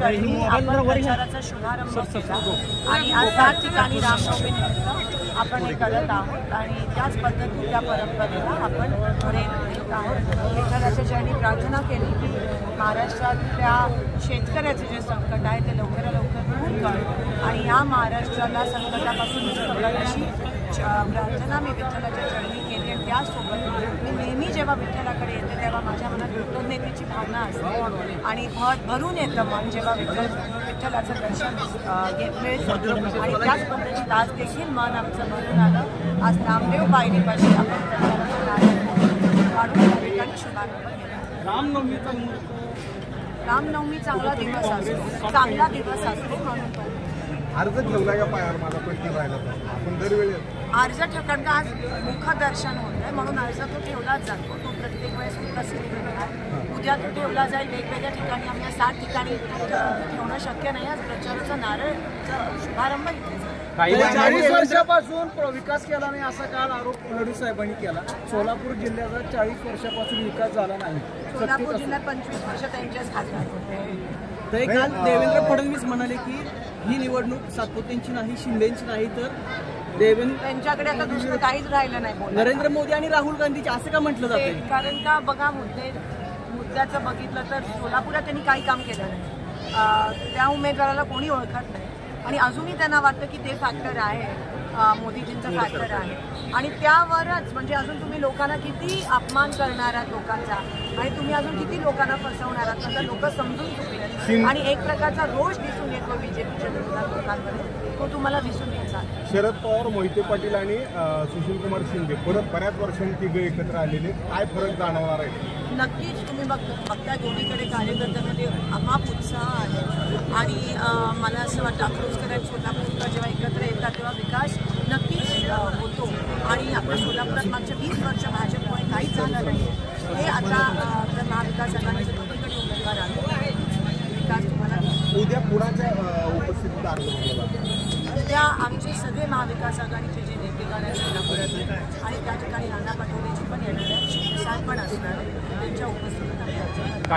चढणी आपण प्रचाराचा शुभारंभ केला आणि आज 7 ठिकाणी रामनवमीनिमित्त आपण हे करत आहोत आणि त्याच पद्धतीने त्या परंपरेला आपण पुढे नेत आहोत। विठ्ठलाच्या चरणी प्रार्थना केली की महाराष्ट्रातल्या शेतकऱ्याचे जे संकट आहे ते लवकरात लवकर दूर कर आणि या महाराष्ट्राला संकटापासून मुक्त कर अशी प्रार्थना मी विठ्ठलाच्या चरणी केली आणि त्यासोबत मी नेहमी जेव्हा विठ्ठलाकडे येते तेव्हा माझ्या मनात कृतज्ञतेची भावना असते आणि भरून येतं मन जेव्हा विठ्ठलाचं दर्शन मिळतं आणि त्याच पद्धतीत आज देखील मन आमचं भरून आलं। आज नामदेव पायरीपाशी आपण प्रचाराचं नारळ काढून त्या ठिकाणी शुभारंभ केला। रामनवमी चांगला दिवस असतो म्हणून तो अर्ज ठेवला या पायावर माझा प्रश्न राहिला आपण दरवेळी अर्ज ठेवतात आज मुखदर्शन होत आहे म्हणून अर्ज तो ठेवलाच जातो। तो प्रत्येक वेळेस उपस्थित राहणार। उद्या तो ठेवला जाईल वेगवेगळ्या ठिकाणी। आम्ही 7 ठिकाणी ठेवणं शक्य नाही। आज प्रचाराचा नारळचा शुभारंभ काही 40 वर्षापासून विकास केला नाही असा काल आरोप फडणवीस साहेबांनी केला। सोलापूर जिल्ह्याचा 40 वर्षापासून विकास झाला नाही। सोलापूर जिल्ह्यात 25 वर्ष त्यांच्याच खासदार होते। तरी काल देवेंद्र फडणवीस म्हणाले की ही निवडणूक सातपुतेंची नाही शिंदेची नाही तर त्यांच्याकडे आता दुसरं काहीच राहिलं नाही। नरेंद्र मोदी आणि राहुल गांधीचे असं का म्हटलं जाते? कारण का बघा मुद्द्याचं बघितलं तर सोलापुरात त्यांनी काही काम केलं नाही। त्या उमेदवाराला कोणी ओळखत नाही आणि अजूनही त्यांना वाटतं की ते फॅक्टर आहे मोदीजींचं फॅक्टर आहे आणि त्यावरच म्हणजे अजून तुम्ही लोकांना किती अपमान करणार आहात लोकांचा आणि तुम्ही अजून किती लोकांना फसवणार आहात नंतर लोक समजून चुकले आणि एक प्रकारचा रोष दिसून येतो बीजेपीच्या विरोधात लोकांमध्ये तो तुम्हाला दिसून यायचा। शरद पवार मोहिते पाटील आणि सुशीलकुमार शिंदे परत बऱ्याच वर्षांनी तिघे एकत्र आलेले काय फरक जाणवणार आहे? नक्कीच तुम्ही बघता दोन्हीकडे कार्यकर्त्यांमध्ये अमाप उत्साह आहे आणि मला असं वाटतं अकलूजकर आणि सोलापूरकर जेव्हा एकत्र येतात तेव्हा विकास नक्कीच होतो आणि आपल्या सोलापुरात मागच्या 20 वर्ष भाजपमुळे काहीच झालं नाही। हे आता तर महाविकास आघाडीचे दोन्हीकडे उमेदवार आले विकास तुम्हाला उद्या कुणाच्या उपस्थितीत अर्ज उद्या आमचे सगळे महाविकास आघाडीचे जे नेतेगण आहेत सोलापुरात आणि त्या ठिकाणी नाना पटोलेजी पण येणार आहेत शिवसाहेब पण असणार त्यांच्या उपस्थितीत